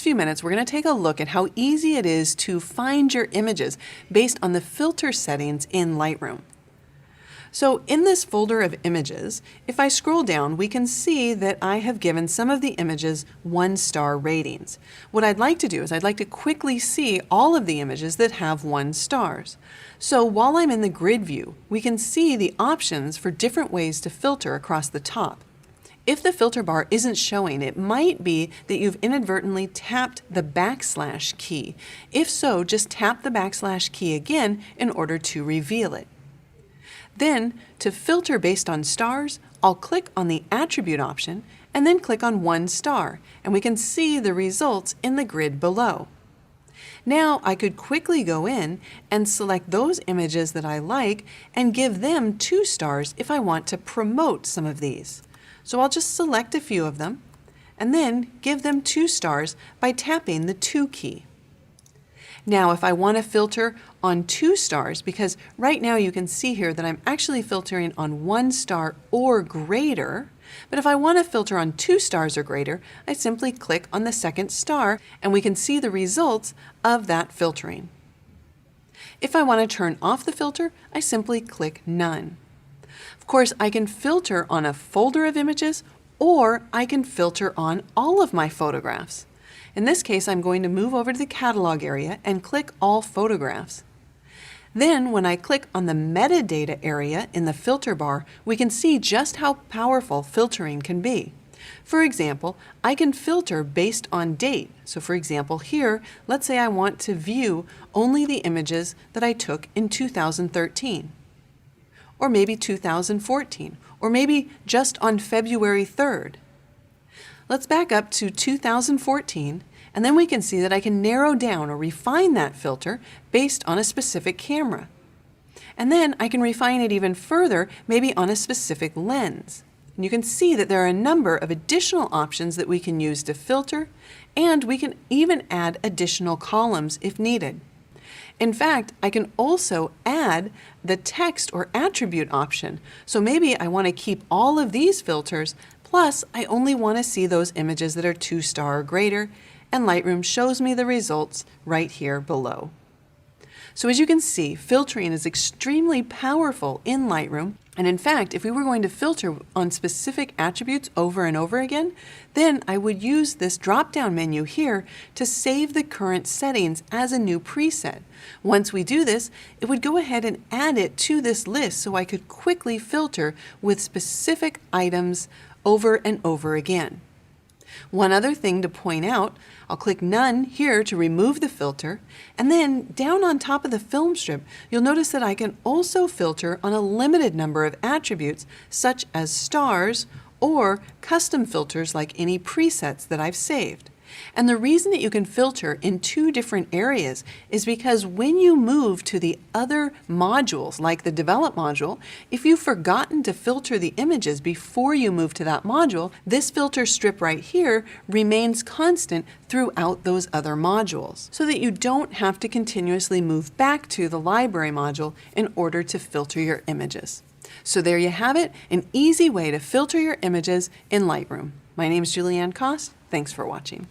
few minutes, we're going to take a look at how easy it is to find your images based on the filter settings in Lightroom. So in this folder of images, if I scroll down, we can see that I have given some of the images 1-star ratings. What I'd like to do is I'd like to quickly see all of the images that have 1 stars. So while I'm in the grid view, we can see the options for different ways to filter across the top. If the filter bar isn't showing, it might be that you've inadvertently tapped the backslash key. If so, just tap the backslash key again in order to reveal it. Then, to filter based on stars, I'll click on the attribute option and then click on 1 star, and we can see the results in the grid below. Now I could quickly go in and select those images that I like and give them 2 stars if I want to promote some of these. So I'll just select a few of them and then give them 2 stars by tapping the 2 key. Now if I want to filter on 2 stars, because right now you can see here that I'm actually filtering on 1 star or greater, but if I want to filter on 2 stars or greater, I simply click on the second star and we can see the results of that filtering. If I want to turn off the filter, I simply click None. Of course, I can filter on a folder of images, or I can filter on all of my photographs. In this case, I'm going to move over to the catalog area and click All Photographs. Then when I click on the metadata area in the filter bar, we can see just how powerful filtering can be. For example, I can filter based on date. So for example here, let's say I want to view only the images that I took in 2013. Or maybe 2014, or maybe just on February 3rd. Let's back up to 2014, and then we can see that I can narrow down or refine that filter based on a specific camera. And then I can refine it even further, maybe on a specific lens. And you can see that there are a number of additional options that we can use to filter, and we can even add additional columns if needed. In fact, I can also add the text or attribute option. So maybe I want to keep all of these filters, plus I only want to see those images that are 2 star or greater, and Lightroom shows me the results right here below. So as you can see, filtering is extremely powerful in Lightroom. And in fact, if we were going to filter on specific attributes over and over again, then I would use this drop-down menu here to save the current settings as a new preset. Once we do this, it would go ahead and add it to this list so I could quickly filter with specific items over and over again. One other thing to point out, I'll click None here to remove the filter, and then down on top of the film strip, you'll notice that I can also filter on a limited number of attributes such as stars or custom filters like any presets that I've saved. And the reason that you can filter in 2 different areas is because when you move to the other modules, like the Develop module, if you've forgotten to filter the images before you move to that module, this filter strip right here remains constant throughout those other modules, so that you don't have to continuously move back to the Library module in order to filter your images. So there you have it, an easy way to filter your images in Lightroom. My name is Julianne Kost. Thanks for watching.